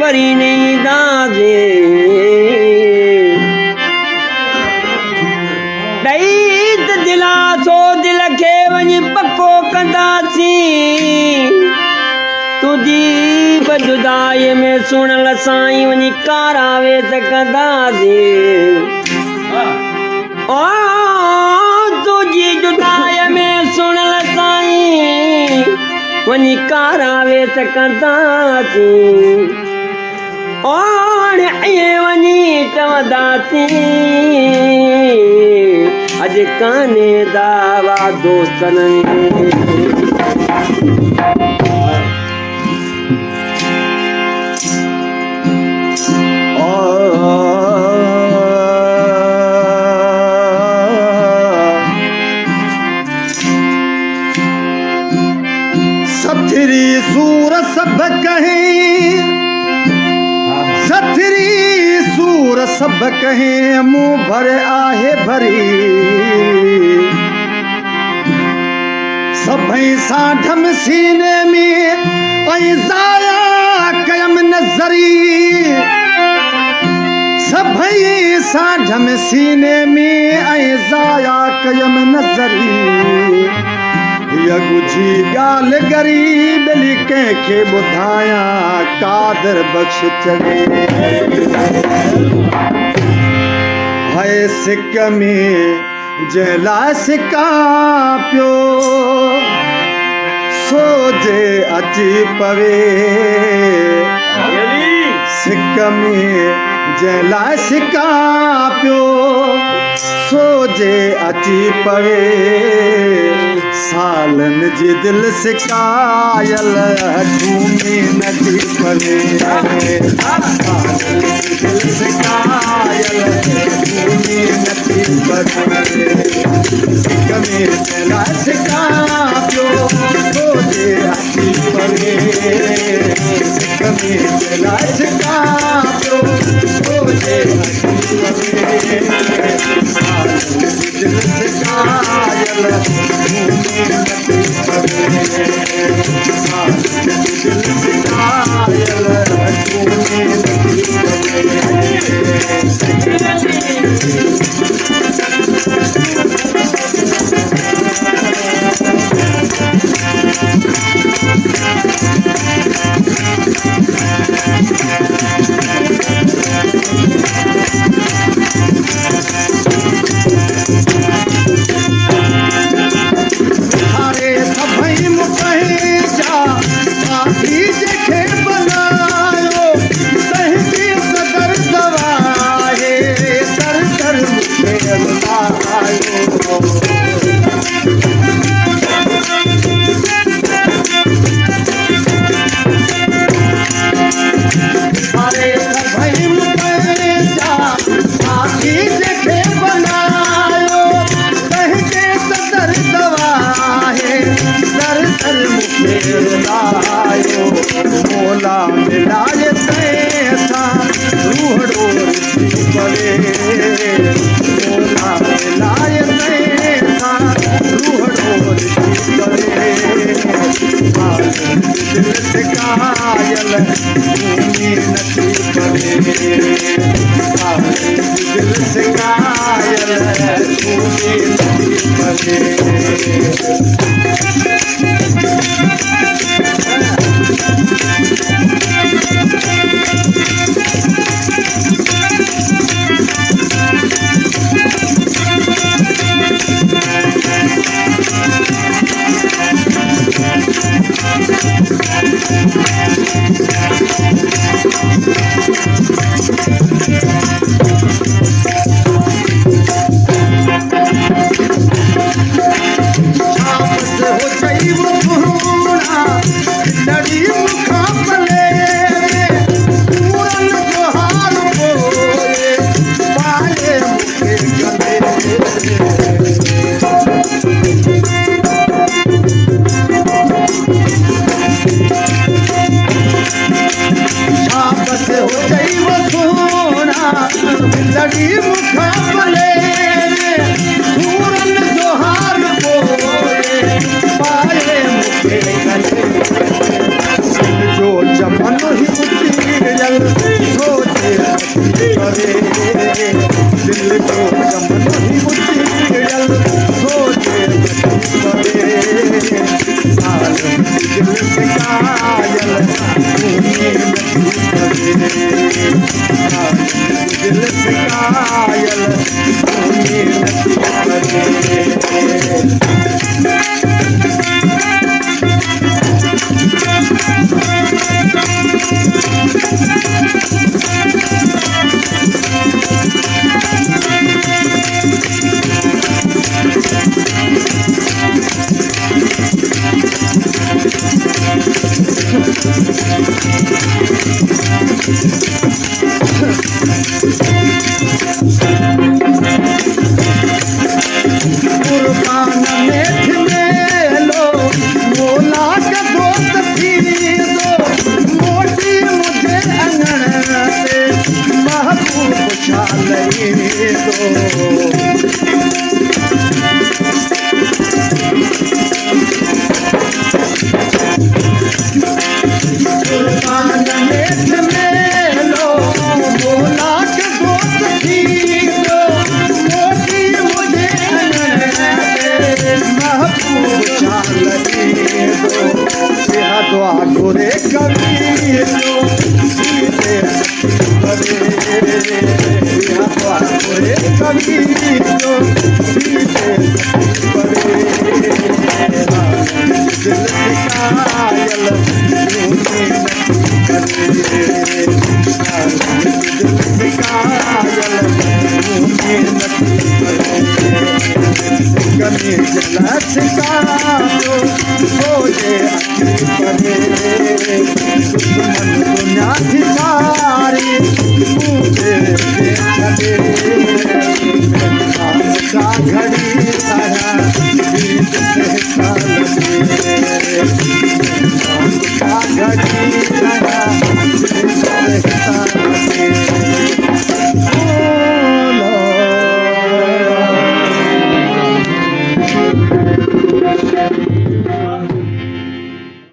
भरी नहीं दाजे ॾई त दिला सो दिल खे वञी पको कंदासीं तुझी जुदाई में सुणल साईं वञी कारावे त कंदासीं ओ तुझी जुदाई में सुणल साईं वञी कारावे त कंदासीं ओ ईअं वञी चवंदासीं अॼु कान्हे दावा दोस्तनि सथरी सूर सब कहें सथरी सूर सब कहें मुंह भर आहे भरी सभई साठम सीने में ऐं ज़ाया कयम नज़री सभई साठम सीने में ऐं ज़ाया कयम नज़री यगुझी गाल गरीब ली कंहिंखे ॿुधायां कादर बख्श चवे हाय सिक में जला सिका पियो सोजे अची पवे सिक में जला सिका पियो सोजे अची पवे सालन जी दिल सिकायल झूमी नदी पवे सालन जी दिल सिकायल झूमी नदी पवे सिक में जला सिका पियो सोजे अची पवे सिक में जला सिका पियो सोजे अची पवे सालन जी दिल सिकायल झूमी नदी पवे सालन जी दिल सिकायल झूमी नदी अरे सभई मुकहे जा साथी जेके बनायो तंहिंजी कदर दवाए दर दर मुखे बुलायो अरे सभई मुकहे जा साथी जेके बनायो तंहिंजे कदर दवाए दर दर मुखे रुलायो मोला मिलाए तैसा रूहड़ो पवे मोला मिलाए तैसा रूहड़ो पवे दिल सिकायल झूमी नदी पवे दिल सिकायल झूमी नदी पवे जो जमन ही दिल से कायल तूने नकी करे कुर्बान में लो मोला का दोस्त थी दो मोटी मुझे अंगन से महबूब छालई दो कुर्बान में लो मोला का दोस्त थी दो मोटी मुझे महबूब छालई दो यह दुआ गोरे कभी दो सीधे करे यह दुआ गोरे कभी दो सीधे करे दिल से कायल तूने नकी करे दिल से कायल तूने नकी करे गमे जला सिकारो सोजे अखी करे दुश्मन दुनिया की सारी मुझे छड़े का घड़ी